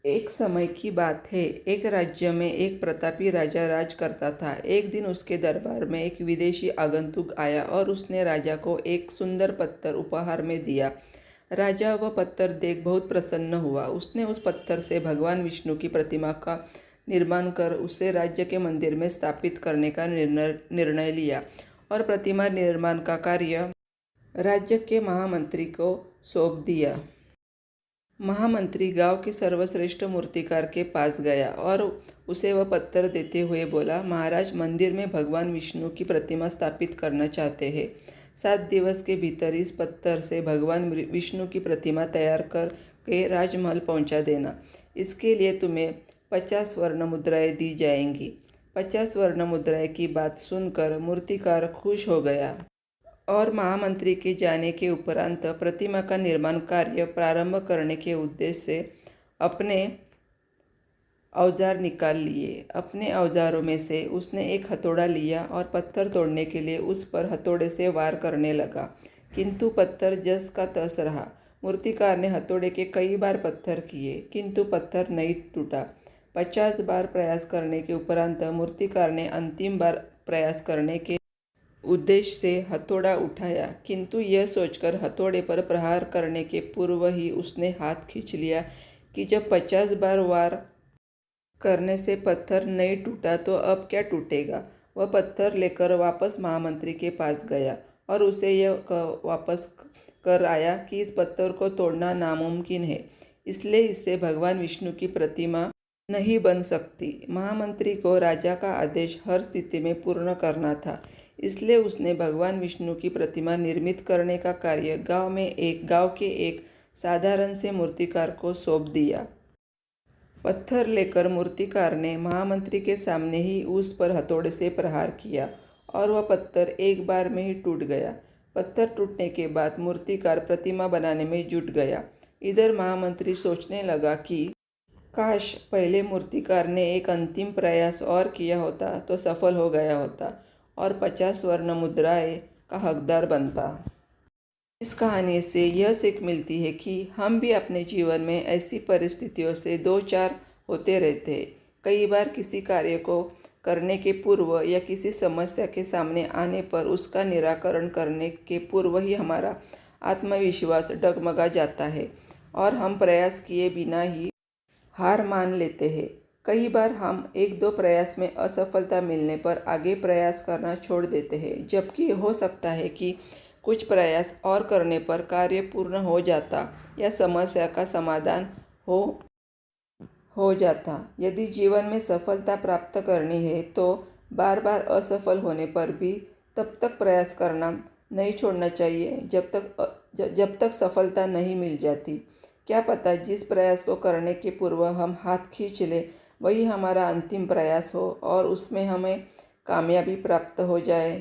एक समय की बात है। एक राज्य में एक प्रतापी राजा राज करता था। एक दिन उसके दरबार में एक विदेशी आगंतुक आया और उसने राजा को एक सुंदर पत्थर उपहार में दिया। राजा वह पत्थर देख बहुत प्रसन्न हुआ। उसने उस पत्थर से भगवान विष्णु की प्रतिमा का निर्माण कर उसे राज्य के मंदिर में स्थापित करने का निर्णय लिया और प्रतिमा निर्माण का कार्य राज्य के महामंत्री को सौंप दिया। महामंत्री गांव के सर्वश्रेष्ठ मूर्तिकार के पास गया और उसे वह पत्थर देते हुए बोला, महाराज, मंदिर में भगवान विष्णु की प्रतिमा स्थापित करना चाहते हैं। 7 दिवस के भीतर इस पत्थर से भगवान विष्णु की प्रतिमा तैयार कर के राजमहल पहुंचा देना। इसके लिए तुम्हें 50 स्वर्ण मुद्राएं दी जाएंगी। 50 स्वर्ण मुद्राएं की बात सुनकर मूर्तिकार खुश हो गया और महामंत्री के जाने के उपरांत प्रतिमा का निर्माण कार्य प्रारंभ करने के उद्देश्य से अपने औजार निकाल लिए। अपने औजारों में से उसने एक हथौड़ा लिया और पत्थर तोड़ने के लिए उस पर हथौड़े से वार करने लगा, किंतु पत्थर जस का तस रहा। मूर्तिकार ने हथौड़े के कई बार पत्थर किए, किंतु पत्थर नहीं टूटा। 50 बार प्रयास करने के उपरांत मूर्तिकार ने अंतिम बार प्रयास करने के उद्देश्य से हथौड़ा उठाया, किंतु यह सोचकर हथौड़े पर प्रहार करने के पूर्व ही उसने हाथ खींच लिया कि जब 50 बार वार करने से पत्थर नहीं टूटा तो अब क्या टूटेगा। वह पत्थर लेकर वापस महामंत्री के पास गया और उसे यह वापस कर आया कि इस पत्थर को तोड़ना नामुमकिन है, इसलिए इससे भगवान विष्णु की प्रतिमा नहीं बन सकती। महामंत्री को राजा का आदेश हर स्थिति में पूर्ण करना था, इसलिए उसने भगवान विष्णु की प्रतिमा निर्मित करने का कार्य गांव के एक साधारण से मूर्तिकार को सौंप दिया। पत्थर लेकर मूर्तिकार ने महामंत्री के सामने ही उस पर हथौड़े से प्रहार किया और वह पत्थर एक बार में ही टूट गया। पत्थर टूटने के बाद मूर्तिकार प्रतिमा बनाने में जुट गया। इधर महामंत्री सोचने लगा कि काश पहले मूर्तिकार ने एक अंतिम प्रयास और किया होता तो सफल हो गया होता और 50 स्वर्ण मुद्राएं का हकदार बनता। इस कहानी से यह सीख मिलती है कि हम भी अपने जीवन में ऐसी परिस्थितियों से दो चार होते रहते हैं। कई बार किसी कार्य को करने के पूर्व या किसी समस्या के सामने आने पर उसका निराकरण करने के पूर्व ही हमारा आत्मविश्वास डगमगा जाता है और हम प्रयास किए बिना ही हार मान लेते हैं। कई बार हम 1-2 प्रयास में असफलता मिलने पर आगे प्रयास करना छोड़ देते हैं, जबकि हो सकता है कि कुछ प्रयास और करने पर कार्य पूर्ण हो जाता या समस्या का समाधान हो जाता। यदि जीवन में सफलता प्राप्त करनी है तो बार बार असफल होने पर भी तब तक प्रयास करना नहीं छोड़ना चाहिए जब तक सफलता नहीं मिल जाती। क्या पता जिस प्रयास को करने के पूर्व हम हाथ खींच ले वही हमारा अंतिम प्रयास हो और उसमें हमें कामयाबी प्राप्त हो जाए।